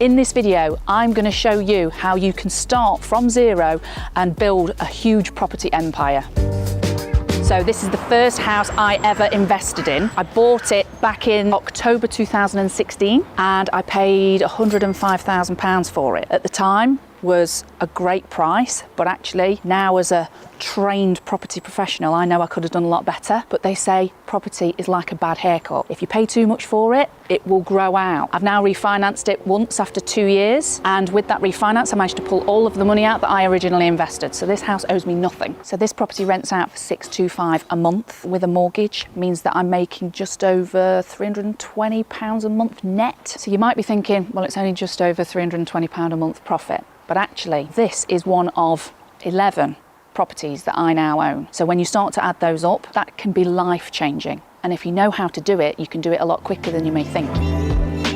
In this video, I'm going to show you how you can start from zero and build a huge property empire. So this is the first house I ever invested in. I bought it back in October 2016 and I paid £105,000 for it. At the time was a great price, but actually now as a trained property professional, I know I could have done a lot better, but they say property is like a bad haircut. If you pay too much for it, it will grow out. I've now refinanced it once after 2 years, and with that refinance, I managed to pull all of the money out that I originally invested. So this house owes me nothing. So this property rents out for £625 a month with a mortgage, means that I'm making just over £320 a month net. So you might be thinking, well, it's only just over £320 a month profit. But actually, this is one of 11 properties that I now own. So when you start to add those up, that can be life-changing. And if you know how to do it, you can do it a lot quicker than you may think.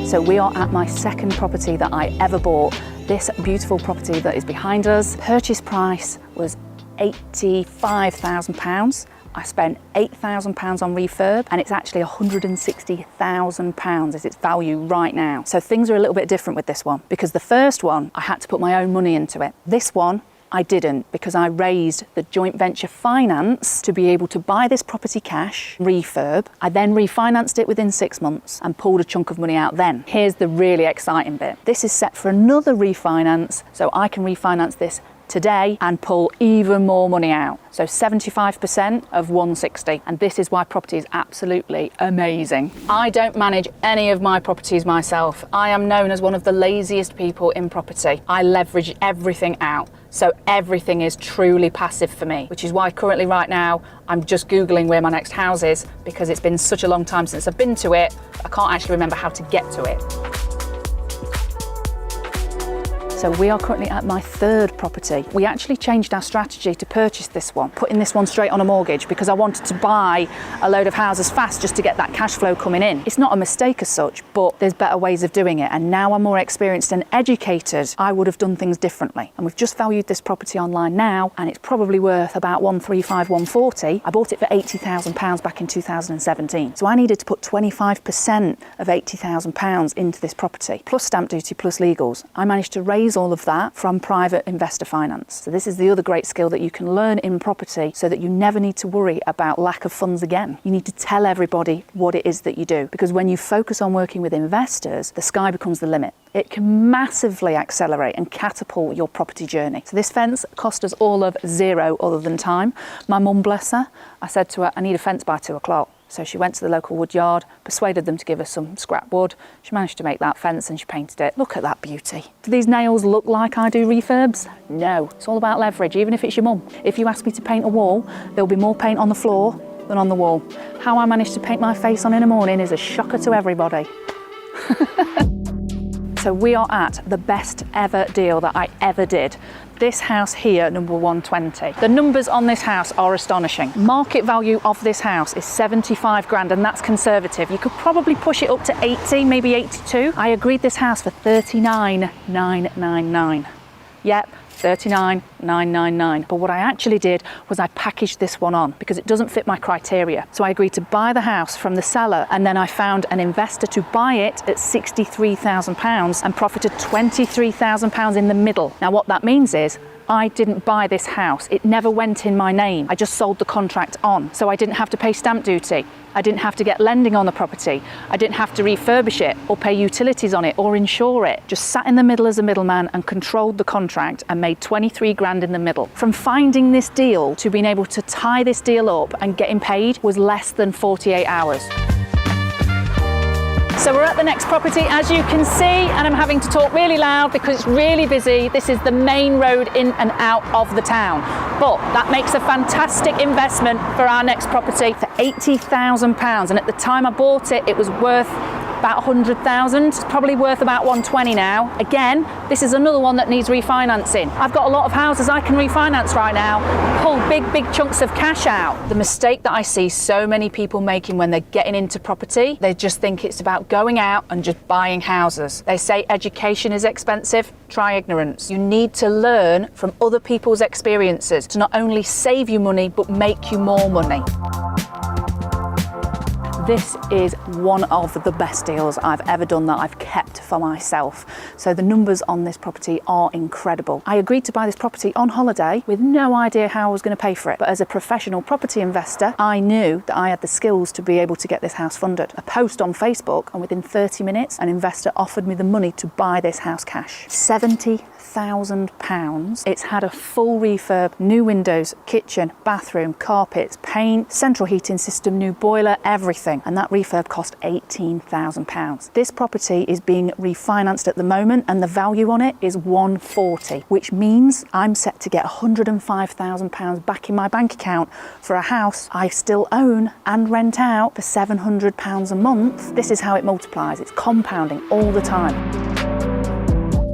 So we are at my second property that I ever bought. This beautiful property that is behind us. Purchase price was £85,000. I spent £8,000 on refurb, and it's actually £160,000 is its value right now. So things are a little bit different with this one, because the first one, I had to put my own money into it. This one, I didn't, because I raised the joint venture finance to be able to buy this property cash, refurb. I then refinanced it within 6 months and pulled a chunk of money out then. Here's the really exciting bit. This is set for another refinance, so I can refinance this today and pull even more money out. So 75% of 160. And this is why property is absolutely amazing. I don't manage any of my properties myself. I am known as one of the laziest people in property. I leverage everything out. So everything is truly passive for me, which is why currently right now, I'm just Googling where my next house is, because it's been such a long time since I've been to it. I can't actually remember how to get to it. So we are currently at my third property. We actually changed our strategy to purchase this one, putting this one straight on a mortgage, because I wanted to buy a load of houses fast just to get that cash flow coming in. It's not a mistake as such, but there's better ways of doing it. And now I'm more experienced and educated, I would have done things differently. And we've just valued this property online now, and it's probably worth about 135, 140. I bought it for £80,000 back in 2017. So I needed to put 25% of £80,000 into this property, plus stamp duty, plus legals. I managed to raise all of that from private investor finance. So this is the other great skill that you can learn in property, so that you never need to worry about lack of funds again. You need to tell everybody what it is that you do, because when you focus on working with investors, the sky becomes the limit. It can massively accelerate and catapult your property journey. So this fence cost us all of £0 other than time. My mum, bless her, I said to her, I need a fence by 2 o'clock. So she went to the local wood yard, persuaded them to give us some scrap wood. She managed to make that fence and she painted it. Look at that beauty. Do these nails look like I do refurbs? No, it's all about leverage, even if it's your mum. If you ask me to paint a wall, there'll be more paint on the floor than on the wall. How I managed to paint my face on in the morning is a shocker to everybody. So we are at the best ever deal that I ever did. This house here, number 120. The numbers on this house are astonishing. Market value of this house is 75 grand, and that's conservative. You could probably push it up to 80, maybe 82. I agreed this house for 39,999. Yep, 39,999. But what I actually did was I packaged this one on because it doesn't fit my criteria. So I agreed to buy the house from the seller, and then I found an investor to buy it at £63,000 and profited £23,000 in the middle. Now what that means is I didn't buy this house. It never went in my name. I just sold the contract on. So I didn't have to pay stamp duty. I didn't have to get lending on the property. I didn't have to refurbish it or pay utilities on it or insure it. Just sat in the middle as a middleman and controlled the contract and made 23 grand in the middle. From finding this deal to being able to tie this deal up and getting paid was less than 48 hours. So we're at the next property, as you can see, and I'm having to talk really loud because it's really busy. This is the main road in and out of the town. But that makes a fantastic investment for our next property for £80,000. And at the time I bought it, it was worth about 100,000. It's probably worth about 120 now. Again, this is another one that needs refinancing. I've got a lot of houses I can refinance right now, pull big chunks of cash out. The mistake that I see so many people making when they're getting into property, they just think it's about going out and just buying houses. They say education is expensive. Try ignorance. You need to learn from other people's experiences to not only save you money, but make you more money. This is one of the best deals I've ever done that I've kept for myself. So the numbers on this property are incredible. I agreed to buy this property on holiday with no idea how I was going to pay for it. But as a professional property investor, I knew that I had the skills to be able to get this house funded. A post on Facebook, and within 30 minutes, an investor offered me the money to buy this house cash. £70,000. It's had a full refurb, new windows, kitchen, bathroom, carpets, paint, central heating system, new boiler, everything. And that refurb cost £18,000. This property is being refinanced at the moment and the value on it is £140, which means I'm set to get £105,000 back in my bank account for a house I still own and rent out for £700 a month. This is how it multiplies. It's compounding all the time.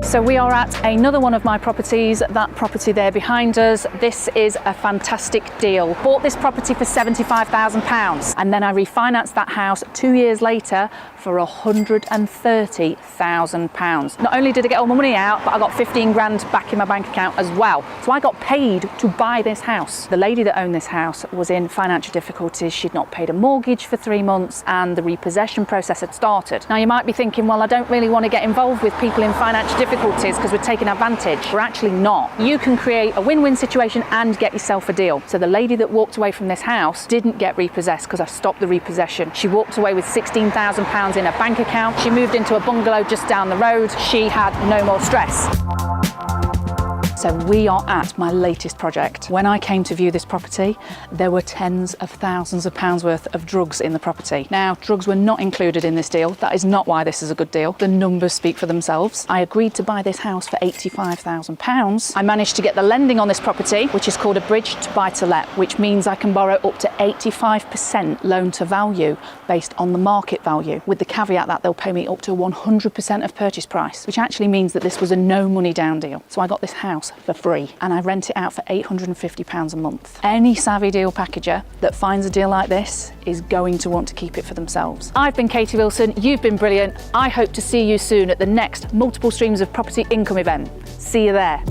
So we are at another one of my properties, that property there behind us. This is a fantastic deal. Bought this property for £75,000 and then I refinanced that house 2 years later for £130,000. Not only did I get all my money out, but I got 15 grand back in my bank account as well. So I got paid to buy this house. The lady that owned this house was in financial difficulties. She'd not paid a mortgage for 3 months and the repossession process had started. Now you might be thinking, well, I don't really want to get involved with people in financial difficulties because we're taking advantage. We're actually not. You can create a win-win situation and get yourself a deal. So the lady that walked away from this house didn't get repossessed because I stopped the repossession. She walked away with £16,000 in her bank account. She moved into a bungalow just down the road. She had no more stress. So we are at my latest project. When I came to view this property, there were tens of thousands of pounds worth of drugs in the property. Now, drugs were not included in this deal. That is not why this is a good deal. The numbers speak for themselves. I agreed to buy this house for £85,000. I managed to get the lending on this property, which is called a bridge to buy to let, which means I can borrow up to 85% loan to value based on the market value, with the caveat that they'll pay me up to 100% of purchase price, which actually means that this was a no money down deal. So I got this house for free and I rent it out for £850 a month. Any savvy deal packager that finds a deal like this is going to want to keep it for themselves. I've been Katy Wilson, you've been brilliant. I hope to see you soon at the next multiple streams of property income event. See you there.